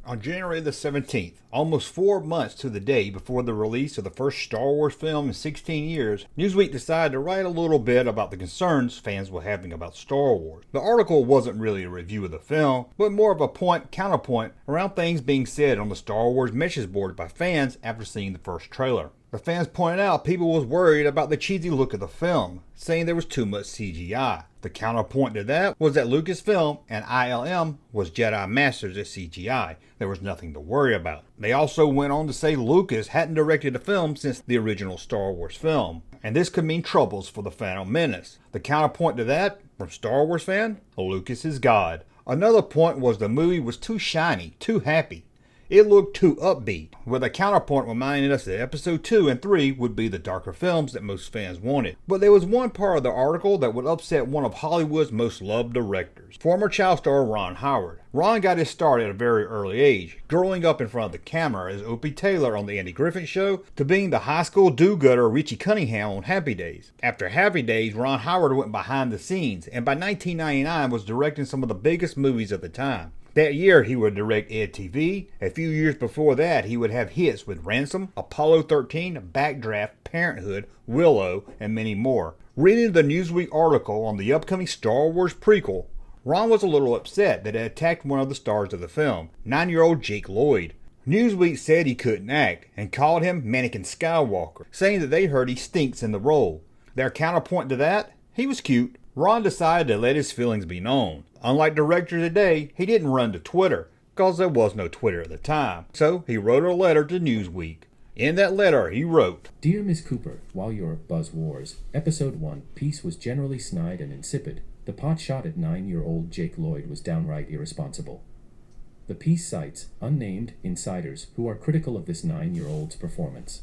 On January the 17th, almost 4 months to the day before the release of the first Star Wars film in 16 years, Newsweek decided to write a little bit about the concerns fans were having about Star Wars. The article wasn't really a review of the film, but more of a counterpoint around things being said on the Star Wars message boards by fans after seeing the first trailer. The fans pointed out people was worried about the cheesy look of the film, saying there was too much CGI. The counterpoint to that was that Lucasfilm and ILM was Jedi Masters at CGI. There was nothing to worry about. They also went on to say Lucas hadn't directed the film since the original Star Wars film, and this could mean troubles for the Phantom Menace. The counterpoint to that, from Star Wars fan, Lucas is God. Another point was the movie was too shiny, too happy. It looked too upbeat, with a counterpoint reminding us that episode 2 and 3 would be the darker films that most fans wanted. But there was one part of the article that would upset one of Hollywood's most loved directors, former child star Ron Howard. Ron got his start at a very early age, growing up in front of the camera as Opie Taylor on The Andy Griffith Show, to being the high school do-gooder Richie Cunningham on Happy Days. After Happy Days, Ron Howard went behind the scenes, and by 1999 was directing some of the biggest movies of the time. That year, he would direct Ed TV. A few years before that, he would have hits with Ransom, Apollo 13, Backdraft, Parenthood, Willow, and many more. Reading the Newsweek article on the upcoming Star Wars prequel, Ron was a little upset that it attacked one of the stars of the film, 9-year-old Jake Lloyd. Newsweek said he couldn't act and called him Anakin Skywalker, saying that they heard he stinks in the role. Their counterpoint to that? He was cute. Ron decided to let his feelings be known. Unlike directors today, he didn't run to Twitter, because there was no Twitter at the time. So he wrote a letter to Newsweek. In that letter, he wrote, Dear Miss Cooper, while your Buzz Wars, Episode 1, piece was generally snide and insipid, the pot shot at 9-year-old Jake Lloyd was downright irresponsible. The piece cites unnamed insiders who are critical of this 9-year-old's performance.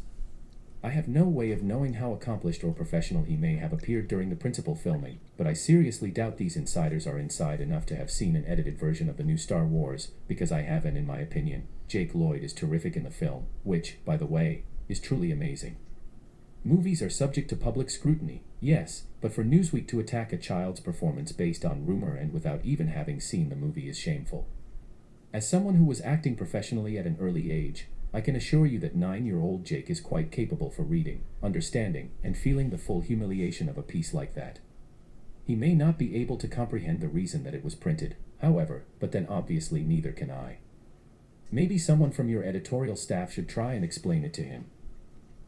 I have no way of knowing how accomplished or professional he may have appeared during the principal filming, but I seriously doubt these insiders are inside enough to have seen an edited version of the new Star Wars, because I have, and in my opinion, Jake Lloyd is terrific in the film, which, by the way, is truly amazing. Movies are subject to public scrutiny, yes, but for Newsweek to attack a child's performance based on rumor and without even having seen the movie is shameful. As someone who was acting professionally at an early age, I can assure you that 9-year-old Jake is quite capable for reading, understanding, and feeling the full humiliation of a piece like that. He may not be able to comprehend the reason that it was printed, however, but then obviously neither can I. Maybe someone from your editorial staff should try and explain it to him.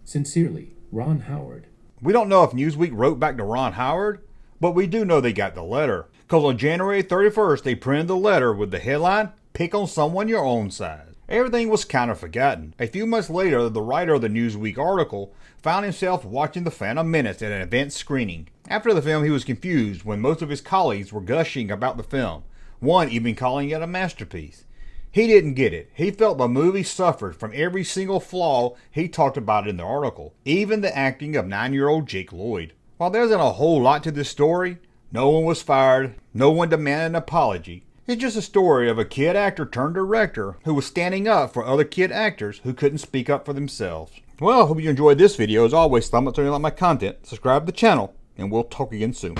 Sincerely, Ron Howard. We don't know if Newsweek wrote back to Ron Howard, but we do know they got the letter, because on January 31st they printed the letter with the headline, Pick on Someone Your Own Size. Everything was kind of forgotten. A few months later, the writer of the Newsweek article found himself watching The Phantom Menace at an event screening. After the film, he was confused when most of his colleagues were gushing about the film, one even calling it a masterpiece. He didn't get it. He felt the movie suffered from every single flaw he talked about in the article, even the acting of 9-year-old Jake Lloyd. While there isn't a whole lot to this story, no one was fired, no one demanded an apology. It's just a story of a kid actor turned director who was standing up for other kid actors who couldn't speak up for themselves. Well, I hope you enjoyed this video. As always, thumb up if you like my content, subscribe to the channel, and we'll talk again soon.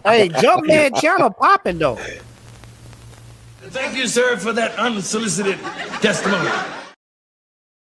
Hey, Junkman channel popping though. Thank you, sir, for that unsolicited testimony.